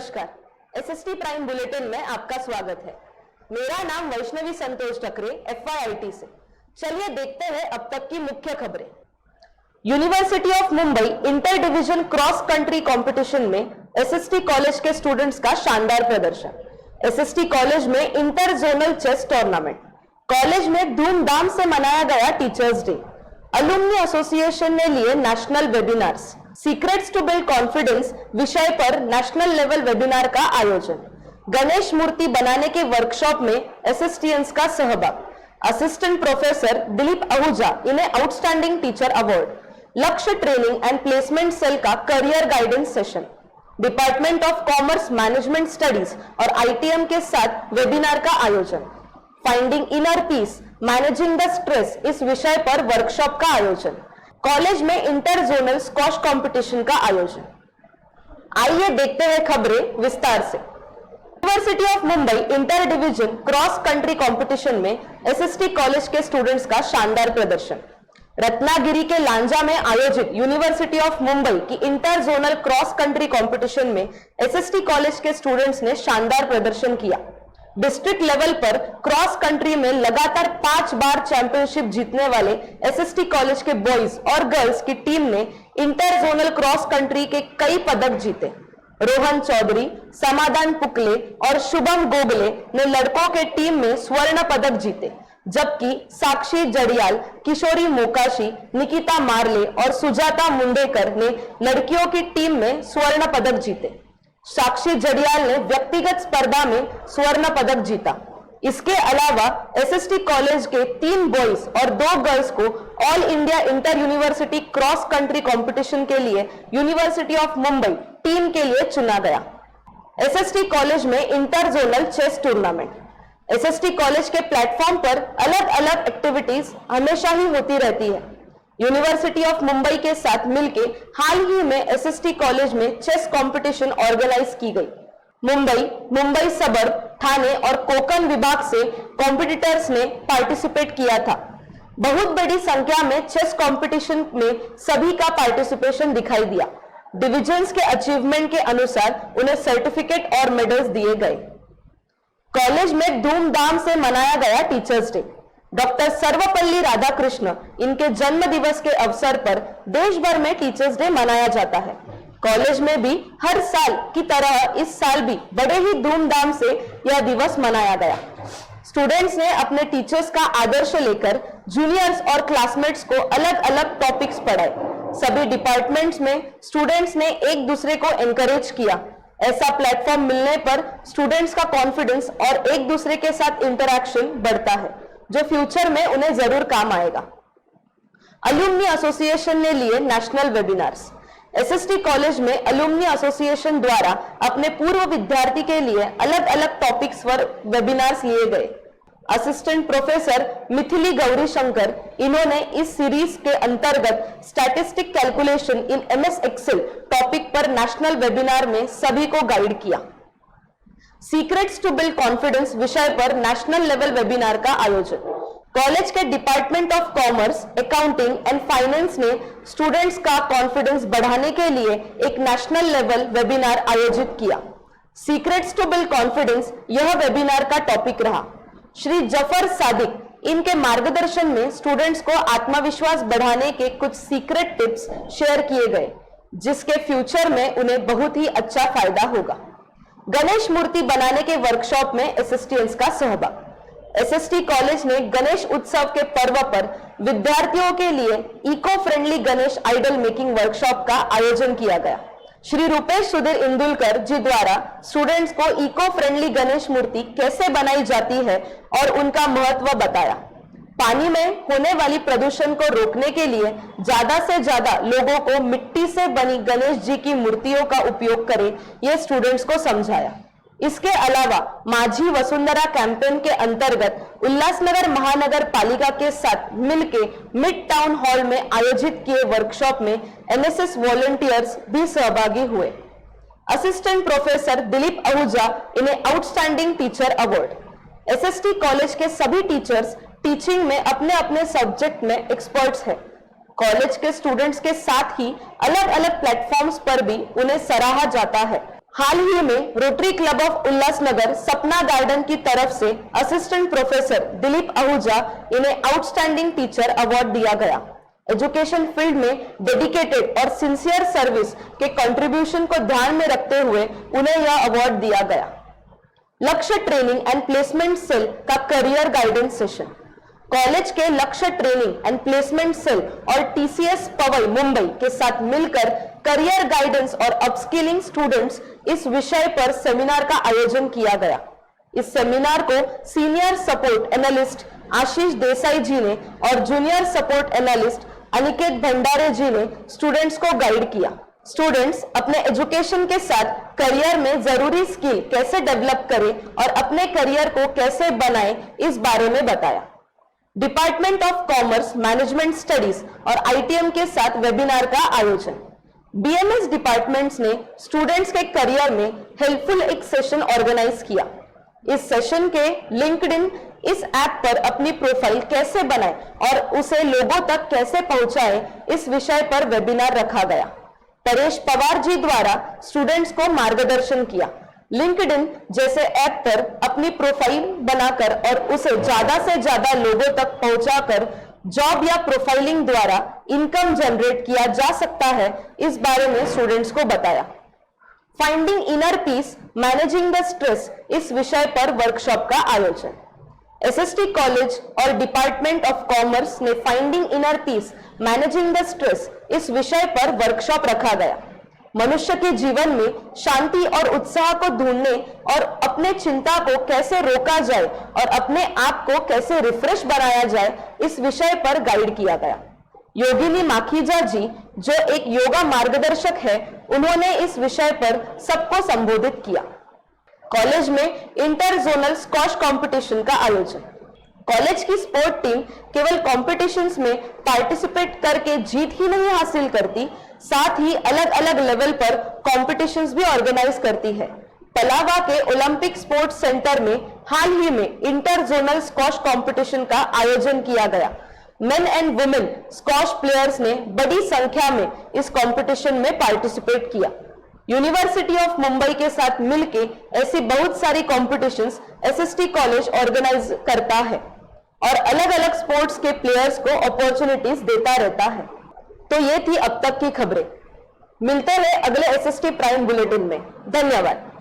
नमस्कार, SST prime bulletin में आपका स्वागत है। मेरा नाम वैष्णवी संतोष टकरे, FYIT से। चलिए देखते हैं अब तक की मुख्य खबरें। University of Mumbai inter division cross country competition में एसएसटी कॉलेज के स्टूडेंट्स का शानदार प्रदर्शन। एसएसटी कॉलेज में inter zonal chess tournament. College में धूमधाम से मनाया गया टीचर्स डे। अलुमनी एसोसिएशन ने लिए national webinars. Secrets to build confidence विषय पर नेशनल लेवल वेबिनार का आयोजन। गणेश मूर्ति बनाने के वर्कशॉप में एसएसटीएंस का सहभाग। असिस्टेंट प्रोफेसर दिलीप आहूजा इन्हें आउटस्टैंडिंग टीचर अवार्ड। लक्ष्य ट्रेनिंग एंड प्लेसमेंट सेल का career guidance session. Department of commerce management studies और ITM के साथ वेबिनार का आयोजन। Finding inner peace managing the stress इस विषय पर वर्कशॉप का आयोजन। कॉलेज में इंटर जोनल स्क्वॉश कंपटीशन का आयोजन। आइए देखते हैं खबरें विस्तार से। University of Mumbai inter division cross country competition में एसएसटी कॉलेज के स्टूडेंट्स का शानदार प्रदर्शन। रत्नागिरी के लांजा में आयोजित यूनिवर्सिटी ऑफ मुंबई की inter zonal cross country competition में एसएसटी कॉलेज के स्टूडेंट्स ने शानदार प्रदर्शन किया। डिस्ट्रिक्ट लेवल पर क्रॉस कंट्री में लगातार 5 बार चैंपियनशिप जीतने वाले एसएसटी कॉलेज के बॉयज और गर्ल्स की टीम ने इंटर जोनल क्रॉस कंट्री के कई पदक जीते। रोहन चौधरी, समाधान पुकले और शुभम गोगले ने लड़कों के टीम में स्वर्ण पदक जीते, जबकि साक्षी जड़ियाल, किशोरी मोकाशी, निकिता मारले और सुजाता मुंडेकर ने लड़कियों की टीम में स्वर्ण पदक जीते। साक्षी जड़ियाल ने व्यक्तिगत स्पर्धा में स्वर्ण पदक जीता। इसके अलावा एसएसटी कॉलेज के 3 बॉयज और 2 गर्ल्स को all India inter university cross country competition के लिए यूनिवर्सिटी ऑफ मुंबई टीम के लिए चुना गया। एसएसटी कॉलेज में inter zonal chess tournament. SST college के प्लेटफॉर्म पर अलग अलग एक्टिविटीज हमेशा ही होती रहती है। यूनिवर्सिटी ऑफ मुंबई के साथ मिलकर हाल ही में एसएसटी कॉलेज में चेस कंपटीशन ऑर्गेनाइज की गई। मुंबई सबर्ब, ठाणे और कोकण विभाग से कॉम्पिटिटर्स ने पार्टिसिपेट किया था। बहुत बड़ी संख्या में चेस कंपटीशन में सभी का पार्टिसिपेशन दिखाई दिया। डिविजन्स के अचीवमेंट के अनुसार उन्हें सर्टिफिकेट और मेडल्स दिए गए। कॉलेज में धूमधाम से मनाया गया teachers day. Doctor Sarvepalli Radhakrishna इनके जन्म दिवस के अवसर पर देश भर में टीचर्स डे मनाया जाता है। कॉलेज में भी हर साल की तरह इस साल भी बड़े ही धूमधाम से यह दिवस मनाया गया। स्टूडेंट्स ने अपने टीचर्स का आदर्श लेकर जूनियर्स और क्लासमेट्स को अलग अलग टॉपिक्स पढ़ाए। सभी डिपार्टमेंट्स में स्टूडेंट्स ने एक दूसरे को एनकरेज किया। ऐसा प्लेटफॉर्म मिलने पर स्टूडेंट्स का कॉन्फिडेंस और एक दूसरे के साथ इंटरैक्शन बढ़ता है, जो फ्यूचर में उन्हें जरूर काम आएगा। अलुमनी एसोसिएशन ने लिए नेशनल वेबिनार्स। एसएसटी कॉलेज में अलुमनी एसोसिएशन द्वारा अपने पूर्व विद्यार्थी के लिए अलग अलग टॉपिक्स पर वेबिनार्स लिए गए। असिस्टेंट प्रोफेसर मिथिली गौरी शंकर इन्होंने इस सीरीज के अंतर्गत statistic calculation in MS excel topic पर नेशनल वेबिनार में सभी को गाइड किया। सीक्रेट्स टू बिल्ड कॉन्फिडेंस विषय पर नेशनल लेवल वेबिनार का आयोजन। कॉलेज के department of commerce, accounting and finance ने स्टूडेंट्स का कॉन्फिडेंस बढ़ाने के लिए एक नेशनल लेवल वेबिनार आयोजित किया। सीक्रेट्स टू बिल्ड कॉन्फिडेंस यह वेबिनार का टॉपिक रहा। श्री जफर सादिक इनके मार्गदर्शन में स्टूडेंट्स को आत्मविश्वास बढ़ाने के कुछ सीक्रेट टिप्स शेयर किए गए, जिसके फ्यूचर में उन्हें बहुत ही अच्छा फायदा होगा। गणेश मूर्ति बनाने के वर्कशॉप में एसएसटीएंस का सहभाग। एसएसटी कॉलेज ने गणेश उत्सव के पर्व पर विद्यार्थियों के लिए eco friendly Ganesh idol making workshop का आयोजन किया गया। श्री रूपेश सुधीर इंदुलकर जी द्वारा स्टूडेंट्स को इको फ्रेंडली गणेश मूर्ति कैसे बनाई जाती है और उनका महत्व बताया। पानी में होने वाली प्रदूषण को रोकने के लिए ज्यादा से ज्यादा लोगों को मिट्टी से बनी गणेश जी की मूर्तियों का उपयोग करें, यह स्टूडेंट्स को समझाया। इसके अलावा माझी वसुंधरा कैंपेन के अंतर्गत उल्लासनगर महानगर पालिका के साथ मिलकर मिड टाउन हॉल में आयोजित किए वर्कशॉप में एनएसएस वॉलंटियर्स भी सहभागी हुए। असिस्टेंट प्रोफेसर दिलीप आहूजा इन्हें outstanding teacher award. SST college के सभी टीचर्स टीचिंग में अपने अपने सब्जेक्ट में एक्सपर्ट्स हैं। कॉलेज के स्टूडेंट्स के साथ ही अलग अलग प्लेटफॉर्म्स पर भी उन्हें सराहा जाता है। हाल ही में रोटरी क्लब ऑफ उल्लासनगर सपना गार्डन की तरफ से असिस्टेंट प्रोफेसर दिलीप आहूजा इन्हें आउटस्टैंडिंग टीचर अवार्ड दिया गया। एजुकेशन फील्ड में डेडिकेटेड और सिंसियर सर्विस के कंट्रीब्यूशन को ध्यान में रखते हुए उन्हें यह अवार्ड दिया गया। लक्ष्य ट्रेनिंग एंड प्लेसमेंट सेल का करियर गाइडेंस सेशन। कॉलेज के लक्ष्य ट्रेनिंग एंड प्लेसमेंट सेल और टीसीएस पवई मुंबई के साथ मिलकर करियर गाइडेंस और अपस्किलिंग स्टूडेंट्स इस विषय पर सेमिनार का आयोजन किया गया। इस सेमिनार को सीनियर सपोर्ट एनालिस्ट आशीष देसाई जी ने और जूनियर सपोर्ट एनालिस्ट अनिकेत भंडारे जी ने स्टूडेंट्स को गाइड किया। स्टूडेंट्स अपने एजुकेशन के साथ करियर में जरूरी स्किल कैसे डेवलप करें और अपने करियर को कैसे बनाएं, इस बारे में बताया। Department of commerce management studies और आईटीएम के साथ वेबिनार का आयोजन। बीएमएस डिपार्टमेंट्स ने स्टूडेंट्स के करियर में हेल्पफुल एक सेशन ऑर्गेनाइज किया। इस सेशन के लिंक्डइन इस ऐप पर अपनी प्रोफाइल कैसे बनाएं और उसे लोगों तक कैसे पहुंचाएं, इस विषय पर वेबिनार रखा गया। परेश पवार जी द्वारा स्टूडेंट्स को मार्गदर्शन किया। लिंक्डइन जैसे ऐप पर अपनी प्रोफाइल बनाकर और उसे ज्यादा से ज्यादा लोगों तक पहुंचाकर जॉब या प्रोफाइलिंग द्वारा इनकम जनरेट किया जा सकता है, इस बारे में स्टूडेंट्स को बताया। Finding inner peace managing the stress, इस विषय पर वर्कशॉप का आयोजन। एसएसटी कॉलेज और डिपार्टमेंट ऑफ कॉमर्स ने finding inner peace managing the stress इस विषय पर वर्कशॉप रखा गया। मनुष्य के जीवन में शांति और उत्साह को ढूंढने और अपने चिंता को कैसे रोका जाए और अपने आप को कैसे रिफ्रेश बनाया जाए, इस विषय पर गाइड किया गया। योगिनी माखीजा जी जो एक योगा मार्गदर्शक है, उन्होंने इस विषय पर सबको संबोधित किया। कॉलेज में इंटर जोनल स्क्वॉश कंपटीशन का आयोजन। कॉलेज की स्पोर्ट टीम केवल कॉम्पिटिशन्स में पार्टिसिपेट करके जीत ही नहीं हासिल करती, साथ ही अलग अलग लेवल पर कॉम्पिटिशन्स भी ऑर्गेनाइज करती है। पलावा के ओलंपिक स्पोर्ट्स सेंटर में हाल ही में इंटर जोनल स्क्वॉश कंपटीशन का आयोजन किया गया। Main and women squash players ने बड़ी संख्या में इस कंपटीशन में पार्टिसिपेट किया। यूनिवर्सिटी ऑफ मुंबई के साथ मिलकर ऐसी बहुत सारी कॉम्पिटिशन्स एसएसटी कॉलेज ऑर्गेनाइज करता है और अलग अलग स्पोर्ट्स के प्लेयर्स को अपॉर्चुनिटीज देता रहता है। तो ये थी अब तक की खबरें। मिलते हैं अगले एसएसटी प्राइम बुलेटिन में। धन्यवाद।